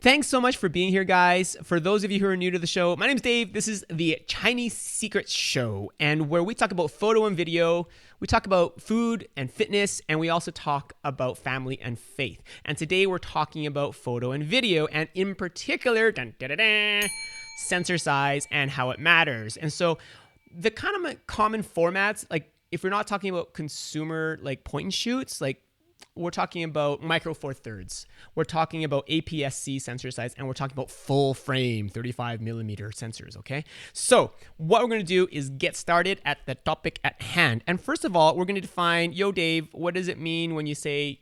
Thanks so much for being here, guys. For those of you who are new to the show, my name's Dave. This is the Chinese Secrets Show, and where we talk about photo and video, we talk about food and fitness, and we also talk about family and faith. And today we're talking about photo and video, and in particular, sensor size and how it matters. And so the kind of common formats, like if we're not talking about consumer like point and shoots, like we're talking about micro four thirds, we're talking about APS-C sensor size, and we're talking about full frame 35 millimeter sensors, okay? So what we're gonna do is get started at the topic at hand. And first of all, we're gonna define, yo Dave, what does it mean when you say,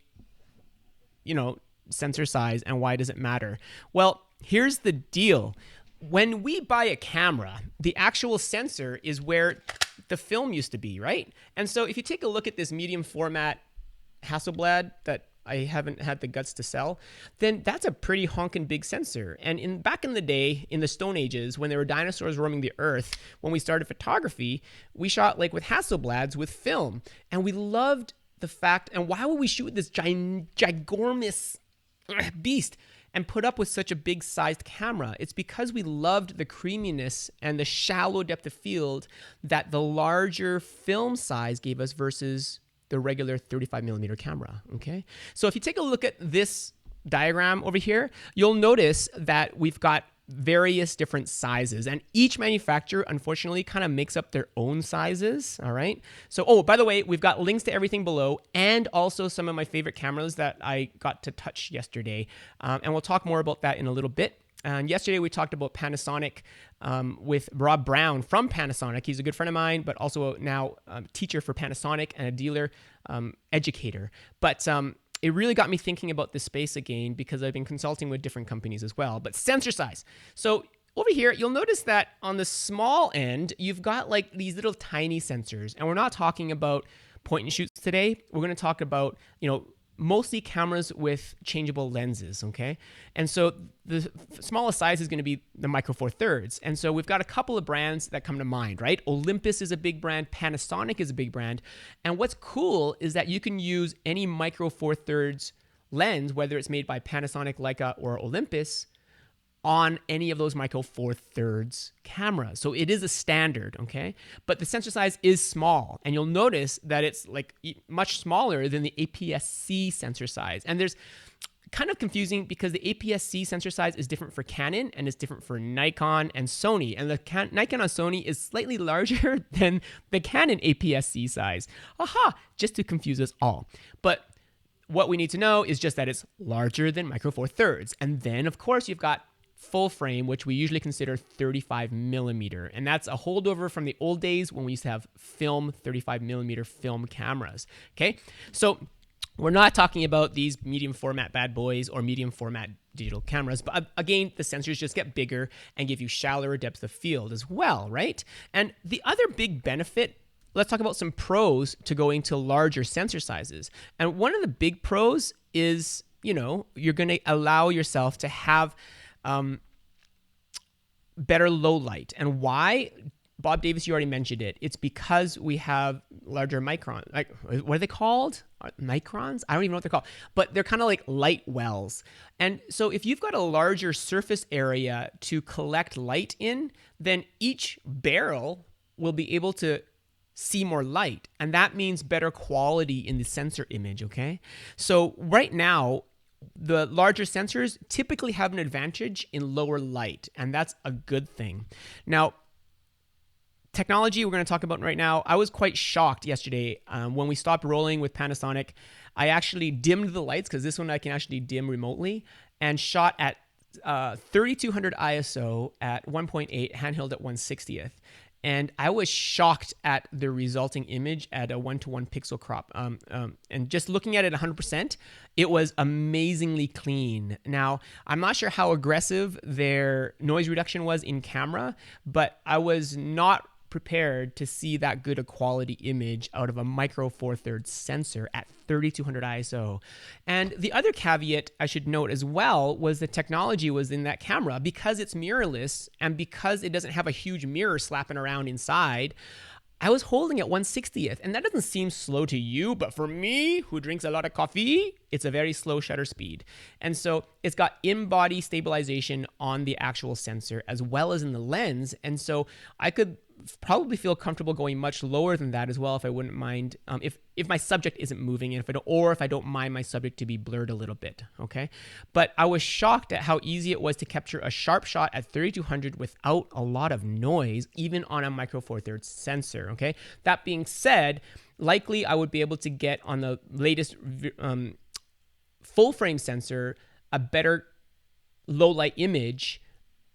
sensor size, and why does it matter? Well, here's the deal. When we buy a camera, the actual sensor is where the film used to be, right? And so if you take a look at this medium format Hasselblad that I haven't had the guts to sell, then that's a pretty honking big sensor. And back in the day, in the Stone Ages, when there were dinosaurs roaming the earth, when we started photography, we shot like with Hasselblads with film. And we loved the fact, and why would we shoot this ginormous beast and put up with such a big sized camera? It's because we loved the creaminess and the shallow depth of field that the larger film size gave us versus the regular 35 millimeter camera, okay? So if you take a look at this diagram over here, you'll notice that we've got various different sizes, and each manufacturer unfortunately kind of makes up their own sizes, all right? So, oh, by the way, we've got links to everything below, and also some of my favorite cameras that I got to touch yesterday, and we'll talk more about that in a little bit. And yesterday we talked about Panasonic with Rob Brown from Panasonic. He's a good friend of mine, but also now a teacher for Panasonic and a dealer educator. But it really got me thinking about this space again because I've been consulting with different companies as well. But sensor size. So over here, you'll notice that on the small end, you've got like these little tiny sensors. And we're not talking about point and shoots today. We're going to talk about, mostly cameras with changeable lenses, okay? And so the smallest size is going to be the micro four thirds. And so we've got a couple of brands that come to mind, right? Olympus is a big brand, Panasonic is a big brand. And what's cool is that you can use any micro four thirds lens, whether it's made by Panasonic, Leica, or Olympus, on any of those micro four thirds cameras. So it is a standard, okay? But the sensor size is small, and you'll notice that it's like much smaller than the APS-C sensor size. And there's kind of confusing because the APS-C sensor size is different for Canon and it's different for Nikon and Sony. And the Nikon and Sony is slightly larger than the Canon APS-C size. Aha, just to confuse us all. But what we need to know is just that it's larger than micro four thirds. And then of course you've got full frame, which we usually consider 35 millimeter. And that's a holdover from the old days when we used to have film, 35 millimeter film cameras. Okay. So we're not talking about these medium format bad boys or medium format digital cameras, but again, the sensors just get bigger and give you shallower depth of field as well, right? And the other big benefit, let's talk about some pros to going to larger sensor sizes. And one of the big pros is, you're going to allow yourself to have better low light. And why? Bob Davis, you already mentioned it. It's because we have larger microns. Like, what are they called? Microns? I don't even know what they're called. But they're kind of like light wells. And so if you've got a larger surface area to collect light in, then each barrel will be able to see more light. And that means better quality in the sensor image, okay? So right now, the larger sensors typically have an advantage in lower light, and that's a good thing. Now, technology we're going to talk about right now, I was quite shocked yesterday when we stopped rolling with Panasonic. I actually dimmed the lights because this one I can actually dim remotely and shot at 3200 ISO at 1.8, handheld at 1/60th. And I was shocked at the resulting image at a 1:1 pixel crop. And just looking at it 100%, it was amazingly clean. Now, I'm not sure how aggressive their noise reduction was in camera, but I was not prepared to see that good a quality image out of a micro four thirds sensor at 3200 ISO. And the other caveat I should note as well was the technology was in that camera because it's mirrorless and because it doesn't have a huge mirror slapping around inside. I was holding at 1/60th, and that doesn't seem slow to you, but for me, who drinks a lot of coffee, it's a very slow shutter speed. And so it's got in-body stabilization on the actual sensor as well as in the lens. And so I could probably feel comfortable going much lower than that as well if I wouldn't mind, if my subject isn't moving, and if I don't mind my subject to be blurred a little bit, okay? But I was shocked at how easy it was to capture a sharp shot at 3200 without a lot of noise, even on a micro four thirds sensor, okay? That being said, likely I would be able to get on the latest full frame sensor a better low light image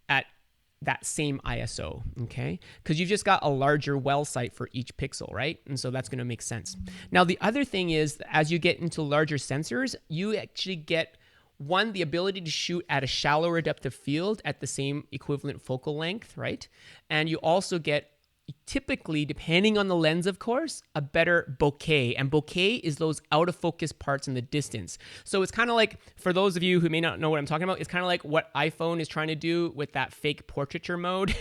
at that same ISO, okay? Because you've just got a larger well sight for each pixel, right? And so that's going to make sense. Now, the other thing is, as you get into larger sensors, you actually get, one, the ability to shoot at a shallower depth of field at the same equivalent focal length, right? And you also get, typically, depending on the lens, of course, a better bokeh. And bokeh is those out of focus parts in the distance. So it's kind of like, for those of you who may not know what I'm talking about, it's kind of like what iPhone is trying to do with that fake portraiture mode.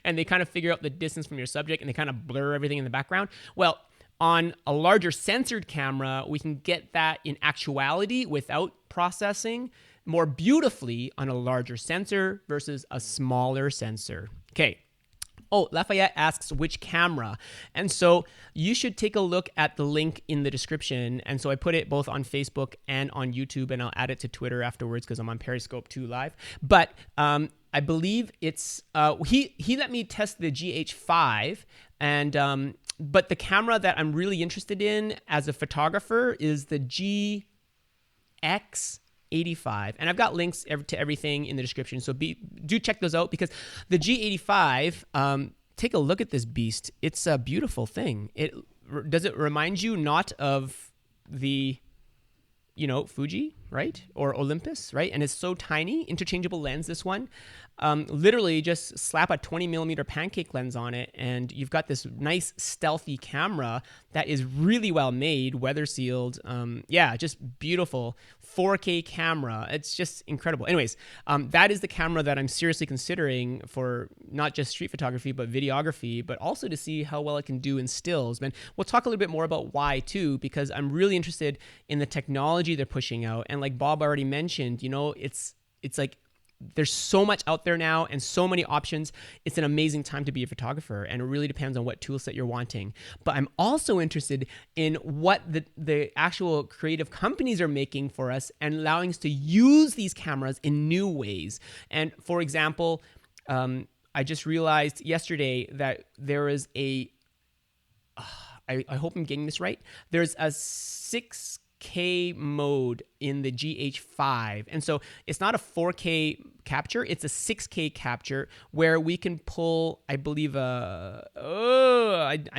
And they kind of figure out the distance from your subject and they kind of blur everything in the background. Well, on a larger censored camera, we can get that in actuality without processing more beautifully on a larger sensor versus a smaller sensor. Okay. Oh, Lafayette asks which camera. And so you should take a look at the link in the description. And so I put it both on Facebook and on YouTube, and I'll add it to Twitter afterwards because I'm on Periscope 2 live. But I believe it's, he let me test the GH5, and but the camera that I'm really interested in as a photographer is the GX85, and I've got links to everything in the description, so do check those out, because the G85, take a look at this beast. It's a beautiful thing. Does it remind you not of the, Fuji, right? Or Olympus, right? And it's so tiny, interchangeable lens, this one. Literally just slap a 20 millimeter pancake lens on it, and you've got this nice stealthy camera that is really well made, weather sealed. Yeah, just beautiful 4K camera. It's just incredible. Anyways, that is the camera that I'm seriously considering for not just street photography, but videography, but also to see how well it can do in stills. And we'll talk a little bit more about why too, because I'm really interested in the technology they're pushing out. And like Bob already mentioned, it's like, there's so much out there now and so many options. It's an amazing time to be a photographer, and it really depends on what tool set you're wanting. But I'm also interested in what the actual creative companies are making for us and allowing us to use these cameras in new ways. And for example, I just realized yesterday that there is I hope I'm getting this right. There's a 6K mode in the GH5. And so it's not a 4K capture, it's a 6K capture where we can pull, I believe, I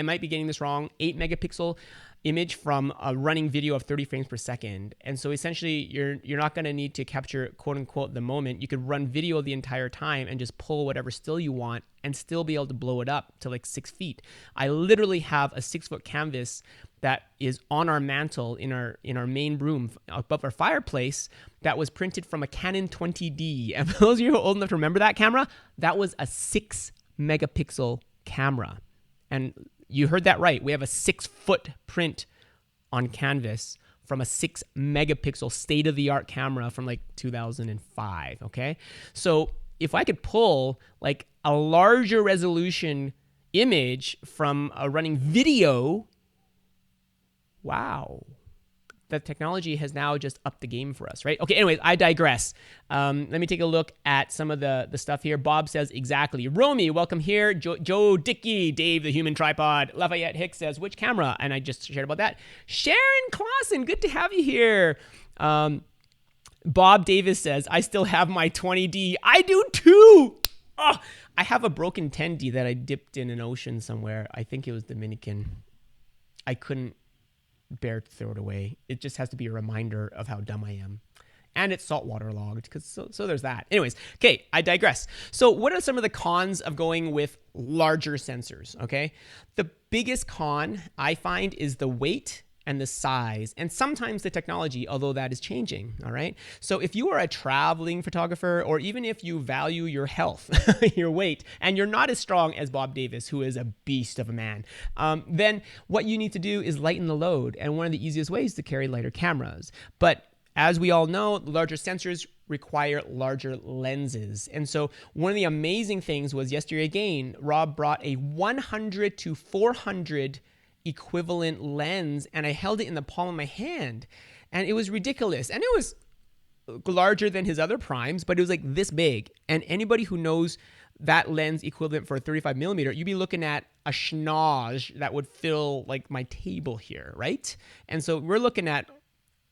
might be getting this wrong, 8 megapixel image from a running video of 30 frames per second. And so essentially you're not going to need to capture quote unquote the moment. You could run video the entire time and just pull whatever still you want and still be able to blow it up to like 6 feet. I literally have a 6-foot canvas that is on our mantle in our main room above our fireplace that was printed from a Canon 20D. And for those of you who are old enough to remember that camera, that was a 6 megapixel camera. And you heard that right. We have a 6-foot print on canvas from a 6 megapixel state-of-the-art camera from like 2005, okay? So if I could pull like a larger resolution image from a running video, wow. The technology has now just upped the game for us, right? Okay, anyways, I digress. Let me take a look at some of the stuff here. Bob says, exactly. Romy, welcome here. Joe Dickey, Dave, the human tripod. Lafayette Hicks says, which camera? And I just shared about that. Sharon Clausen, good to have you here. Bob Davis says, I still have my 20D. I do too. Oh, I have a broken 10D that I dipped in an ocean somewhere. I think it was Dominican. I couldn't bear to throw it away. It just has to be a reminder of how dumb I am. And it's saltwater logged, so there's that. Anyways, okay, I digress. So what are some of the cons of going with larger sensors, okay? The biggest con I find is the weight and the size, and sometimes the technology, although that is changing, all right? So if you are a traveling photographer, or even if you value your health, your weight, and you're not as strong as Bob Davis, who is a beast of a man, then what you need to do is lighten the load. And one of the easiest ways is to carry lighter cameras. But as we all know, larger sensors require larger lenses. And so one of the amazing things was yesterday again, Rob brought a 100 to 400 equivalent lens, and I held it in the palm of my hand, and it was ridiculous. And it was larger than his other primes, but it was like this big. And anybody who knows that lens equivalent for a 35 millimeter, you'd be looking at a schnoz that would fill like my table here, right? And so we're looking at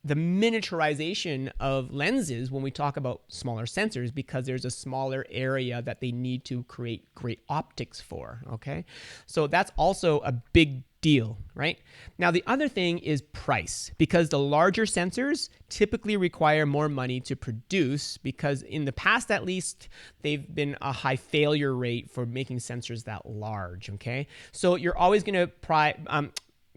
the miniaturization of lenses when we talk about smaller sensors, because there's a smaller area that they need to create great optics for, okay? So that's also a big deal, right? Now, the other thing is price, because the larger sensors typically require more money to produce, because in the past, at least, they've been a high failure rate for making sensors that large, okay? So you're always going to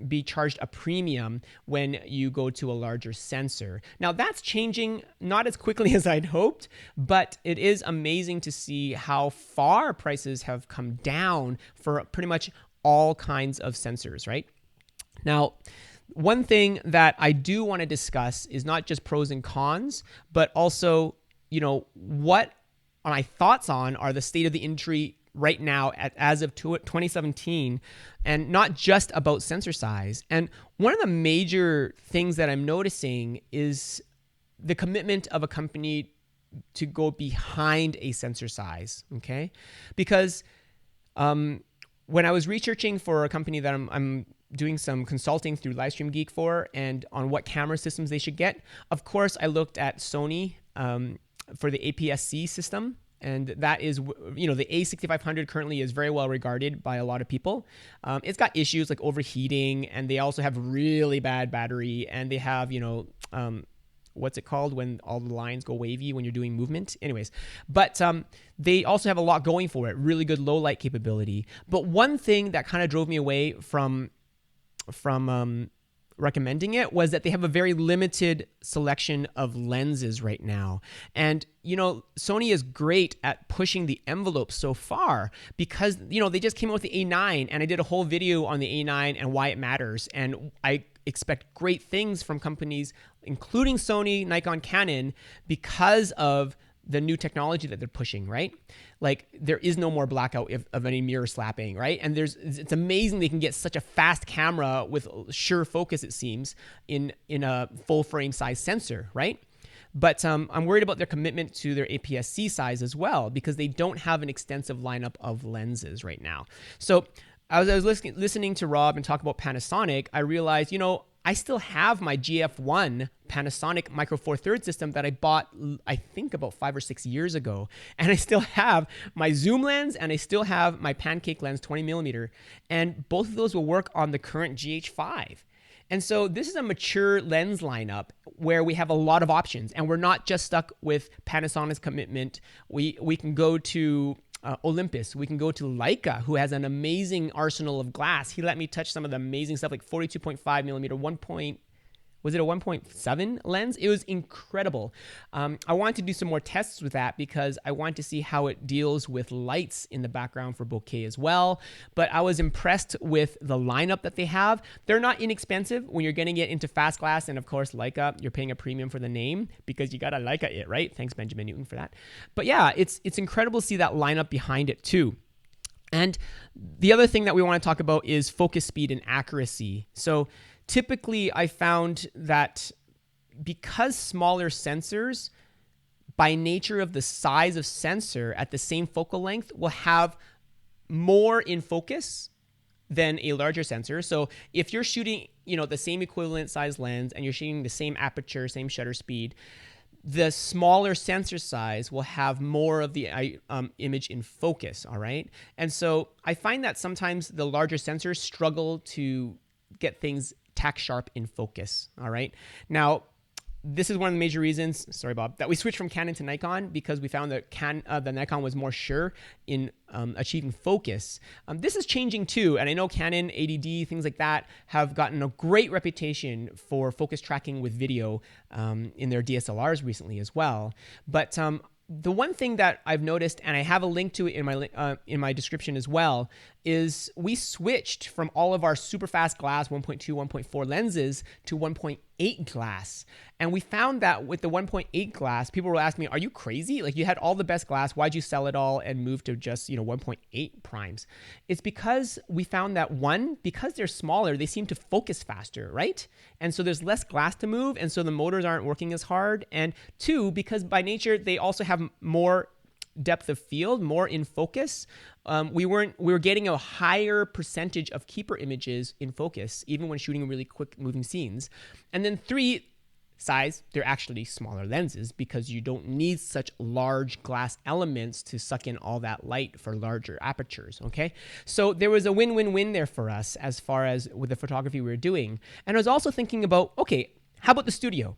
be charged a premium when you go to a larger sensor. Now that's changing, not as quickly as I'd hoped, but it is amazing to see how far prices have come down for pretty much all kinds of sensors, right? Now, one thing that I do want to discuss is not just pros and cons, but also, what my thoughts on are the state of the industry right now as of 2017, and not just about sensor size. And one of the major things that I'm noticing is the commitment of a company to go behind a sensor size, okay? Because when I was researching for a company that I'm doing some consulting through Livestream Geek for, and on what camera systems they should get, of course, I looked at Sony for the APS-C system. And that is, the A6500 currently is very well regarded by a lot of people. It's got issues like overheating, and they also have really bad battery, and they have, what's it called when all the lines go wavy when you're doing movement? Anyways, but they also have a lot going for it, really good low light capability. But one thing that kind of drove me away from recommending it was that they have a very limited selection of lenses right now. And, Sony is great at pushing the envelope so far because, they just came out with the A9, and I did a whole video on the A9 and why it matters. And I expect great things from companies, including Sony, Nikon, Canon, because of the new technology that they're pushing, right? Like there is no more blackout of any mirror slapping, right? And it's amazing they can get such a fast camera with sure focus, it seems, in a full frame size sensor, right? But I'm worried about their commitment to their APS-C size as well, because they don't have an extensive lineup of lenses right now. So as I was listening to Rob and talk about Panasonic, I realized, I still have my GF1 Panasonic Micro Four Thirds system that I bought, I think, about 5 or 6 years ago. And I still have my zoom lens, and I still have my pancake lens 20 millimeter. And both of those will work on the current GH5. And so this is a mature lens lineup where we have a lot of options, and we're not just stuck with Panasonic's commitment. We can go to Olympus. We can go to Leica, who has an amazing arsenal of glass. He let me touch some of the amazing stuff, like 42.5 millimeter, was it a 1.7 lens? It was incredible. I wanted to do some more tests with that because I wanted to see how it deals with lights in the background for bokeh as well. But I was impressed with the lineup that they have. They're not inexpensive when you're getting it into fast glass. And of course, Leica, you're paying a premium for the name because you got to Leica it, right? Thanks, Benjamin Newton, for that. But yeah, it's incredible to see that lineup behind it too. And the other thing that we want to talk about is focus speed and accuracy. So typically, I found that because smaller sensors, by nature of the size of sensor at the same focal length, will have more in focus than a larger sensor. So if you're shooting, the same equivalent size lens and you're shooting the same aperture, same shutter speed, the smaller sensor size will have more of the image in focus, all right? And so I find that sometimes the larger sensors struggle to get things tack sharp in focus, all right? Now, this is one of the major reasons, sorry, Bob, that we switched from Canon to Nikon, because we found that the Nikon was more sure in achieving focus. This is changing too, and I know Canon, ADD, things like that have gotten a great reputation for focus tracking with video in their DSLRs recently as well. But the one thing that I've noticed, and I have a link to it in my description as well, is we switched from all of our super fast glass 1.2, 1.4 lenses to 1.8 glass. And we found that with the 1.8 glass, people were asking me, are you crazy? Like, you had all the best glass. Why'd you sell it all and move to just, 1.8 primes? It's because we found that, one, because they're smaller, they seem to focus faster, right? And so there's less glass to move, and so the motors aren't working as hard. And two, because by nature, they also have more depth of field, more in focus. We were getting a higher percentage of keeper images in focus, even when shooting really quick moving scenes. And then three, size, they're actually smaller lenses because you don't need such large glass elements to suck in all that light for larger apertures, okay? So there was a win-win-win there for us as far as with the photography we were doing. And I was also thinking about, okay, how about the studio?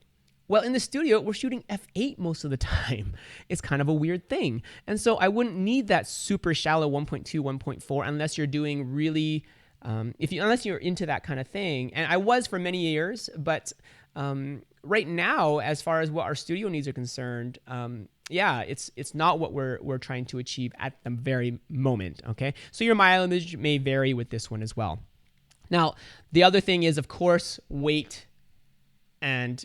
Well, in the studio, we're shooting f8 most of the time. It's kind of a weird thing. And so I wouldn't need that super shallow 1.2, 1.4 unless you're doing really, unless you're into that kind of thing. And I was for many years, but right now, as far as what our studio needs are concerned, it's not what we're trying to achieve at the very moment, okay? So your mileage may vary with this one as well. Now, the other thing is, of course, weight and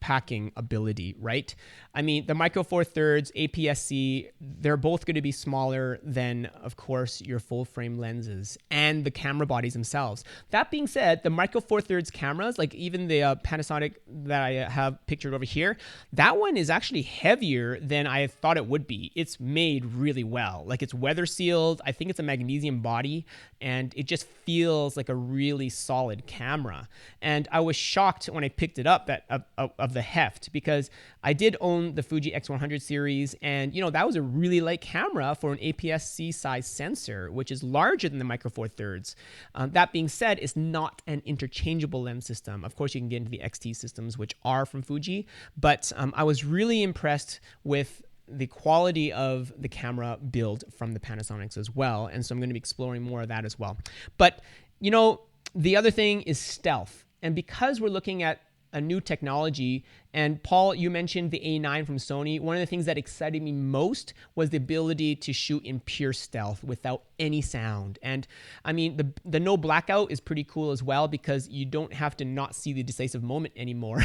packing ability, right? I mean, the Micro Four Thirds, APS-C, they're both going to be smaller than, of course, your full frame lenses and the camera bodies themselves. That being said, the Micro Four Thirds cameras, like even the Panasonic that I have pictured over here, that one is actually heavier than I thought it would be. It's made really well. Like, it's weather sealed. I think it's a magnesium body, and it just feels like a really solid camera. And I was shocked when I picked it up of the heft, because I did own the Fuji X100 series, and that was a really light camera for an APS-C size sensor, which is larger than the Micro Four Thirds. That being said, it's not an interchangeable lens system. Of course, you can get into the XT systems, which are from Fuji, but I was really impressed with the quality of the camera build from the Panasonics as well, and so I'm going to be exploring more of that as well. But the other thing is stealth, and because we're looking at a new technology, and Paul, you mentioned the A9 from Sony. One of the things that excited me most was the ability to shoot in pure stealth without any sound. And I mean, the no blackout is pretty cool as well, because you don't have to not see the decisive moment anymore.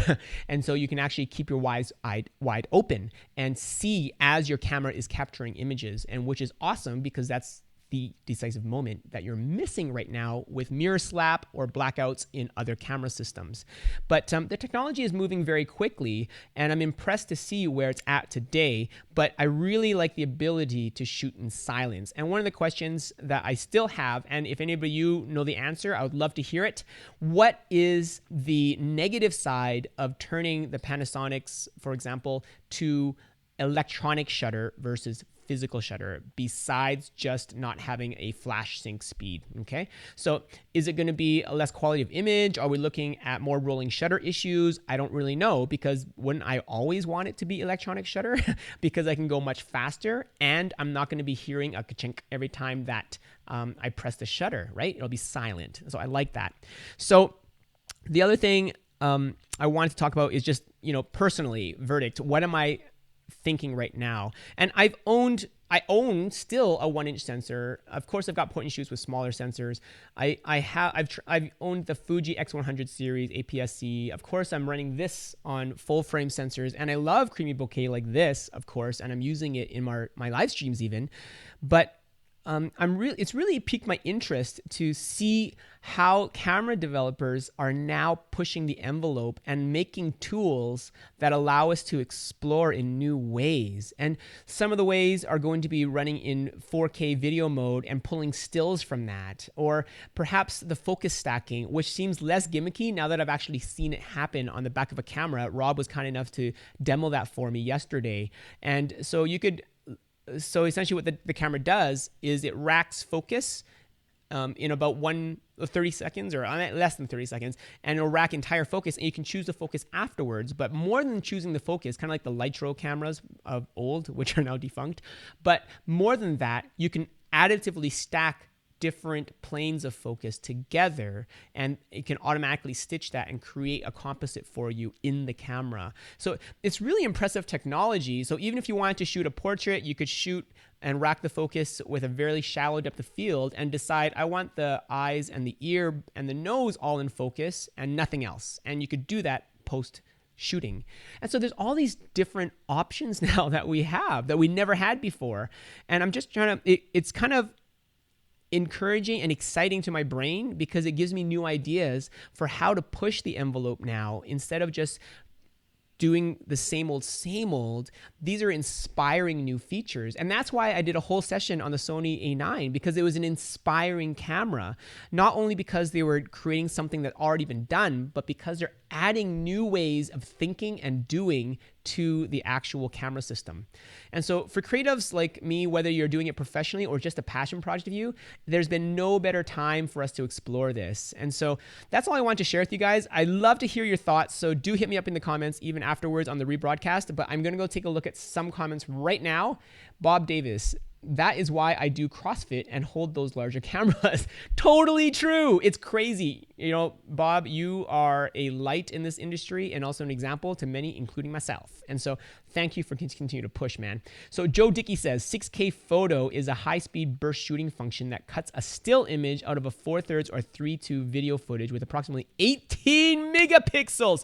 And so you can actually keep your eyes wide open and see as your camera is capturing images, and which is awesome, because that's the decisive moment that you're missing right now with mirror slap or blackouts in other camera systems. But the technology is moving very quickly, and I'm impressed to see where it's at today, but I really like the ability to shoot in silence. And one of the questions that I still have, and if anybody you know the answer, I would love to hear it. What is the negative side of turning the Panasonics, for example, to electronic shutter versus physical shutter, besides just not having a flash sync speed? Okay, so is it going to be a less quality of image? Are we looking at more rolling shutter issues? I don't really know, because wouldn't I always want it to be electronic shutter because I can go much faster, and I'm not going to be hearing a ka-chink every time that I press the shutter, right? It'll be silent. So I like that. So the other thing I wanted to talk about is just, personally, verdict. What am I thinking right now? And I own still a 1-inch sensor. Of course, I've got point and shoots with smaller sensors. I've owned the Fuji X100 series APS-C. Of course, I'm running this on full frame sensors, and I love creamy bokeh like this, of course, and I'm using it in my live streams even. But it's really piqued my interest to see how camera developers are now pushing the envelope and making tools that allow us to explore in new ways. And some of the ways are going to be running in 4K video mode and pulling stills from that, or perhaps the focus stacking, which seems less gimmicky now that I've actually seen it happen on the back of a camera. Rob was kind enough to demo that for me yesterday. And so essentially what the camera does is it racks focus in about one 30 seconds or less than 30 seconds, and it'll rack entire focus, and you can choose the focus afterwards. But more than choosing the focus, kind of like the Lytro cameras of old, which are now defunct, but more than that, you can additively stack different planes of focus together, and it can automatically stitch that and create a composite for you in the camera. So it's really impressive technology. So even if you wanted to shoot a portrait, you could shoot and rack the focus with a very shallow depth of field and decide, I want the eyes and the ear and the nose all in focus and nothing else. And you could do that post shooting. And so there's all these different options now that we have that we never had before. And I'm just trying to, it's kind of encouraging and exciting to my brain because it gives me new ideas for how to push the envelope now instead of just doing the same old. These are inspiring new features. And that's why I did a whole session on the Sony A9, because it was an inspiring camera, not only because they were creating something that already been done, but because they're adding new ways of thinking and doing to the actual camera system. And so for creatives like me, whether you're doing it professionally or just a passion project of you, there's been no better time for us to explore this. And so that's all I want to share with you guys. I'd love to hear your thoughts. So do hit me up in the comments, even afterwards on the rebroadcast, but I'm going to go take a look at some comments right now. Bob Davis: that is why I do CrossFit and hold those larger cameras. Totally true. It's crazy. You know, Bob, you are a light in this industry and also an example to many, including myself. And so thank you for continuing to push, man. So Joe Dickey says 6K photo is a high-speed burst shooting function that cuts a still image out of a 4/3 or 3:2 video footage with approximately 18 megapixels.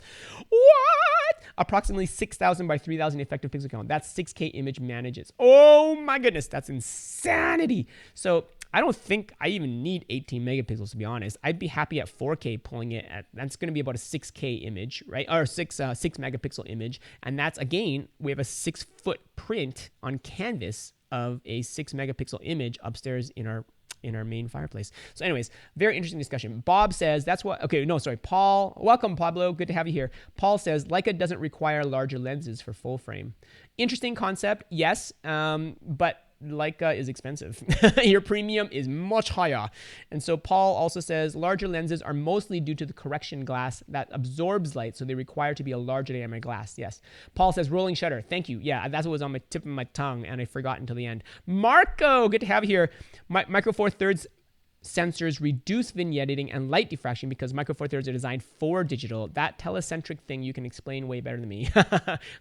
What? Approximately 6,000 by 3,000 effective pixel count. That's 6K image manages. Oh my goodness, that's insanity. So I don't think I even need 18 megapixels, to be honest. I'd be happy at 4K pulling it at, that's going to be about a 6K image, right? Or 6 megapixel image. And that's, again, we have a 6-foot print on canvas of a 6 megapixel image upstairs in our main fireplace. So anyways, very interesting discussion. Bob says that's what, okay, no, sorry, Paul, welcome Pablo, good to have you here. Paul says Leica doesn't require larger lenses for full frame. Interesting concept, yes, but Leica is expensive. Your premium is much higher. And so Paul also says larger lenses are mostly due to the correction glass that absorbs light, so they require to be a larger diameter glass. Yes. Paul says rolling shutter. Thank you. Yeah, that's what was on my tip of my tongue, and I forgot until the end. Marco, good to have you here. Micro Four Thirds sensors reduce vignetting and light diffraction because Micro Four Thirds are designed for digital. That telecentric thing you can explain way better than me.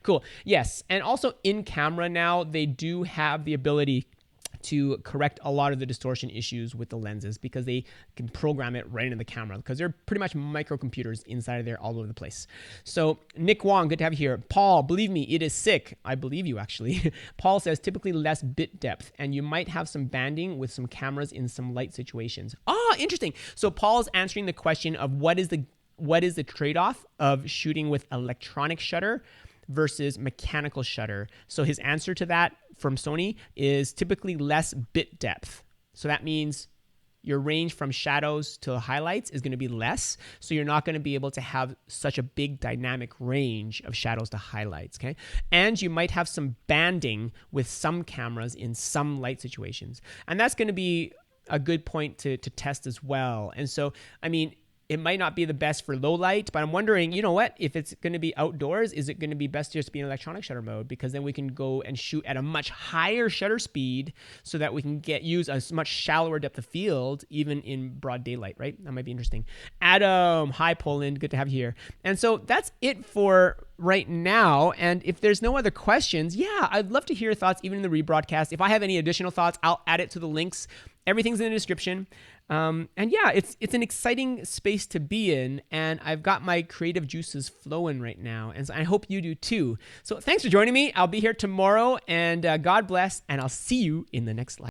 Cool. Yes. And also in camera now, they do have the ability to correct a lot of the distortion issues with the lenses because they can program it right into the camera because they're pretty much microcomputers inside of there all over the place. So Nick Wong, good to have you here. Paul, believe me, it is sick. I believe you actually. Paul says typically less bit depth and you might have some banding with some cameras in some light situations. Ah, interesting. So Paul's answering the question of what is the trade-off of shooting with electronic shutter versus mechanical shutter. So his answer to that from Sony is typically less bit depth. So that means your range from shadows to highlights is going to be less. So you're not going to be able to have such a big dynamic range of shadows to highlights, okay? And you might have some banding with some cameras in some light situations. And that's going to be a good point to test as well. And so, I mean, it might not be the best for low light, but I'm wondering, you know what, if it's going to be outdoors, is it going to be best just to be in electronic shutter mode? Because then we can go and shoot at a much higher shutter speed so that we can use a much shallower depth of field, even in broad daylight, right? That might be interesting. Adam, hi Poland, good to have you here. And so that's it for right now. And if there's no other questions, yeah, I'd love to hear your thoughts, even in the rebroadcast. If I have any additional thoughts, I'll add it to the links. Everything's in the description. And yeah, it's an exciting space to be in, and I've got my creative juices flowing right now, and so I hope you do too. So thanks for joining me. I'll be here tomorrow, and God bless, and I'll see you in the next live.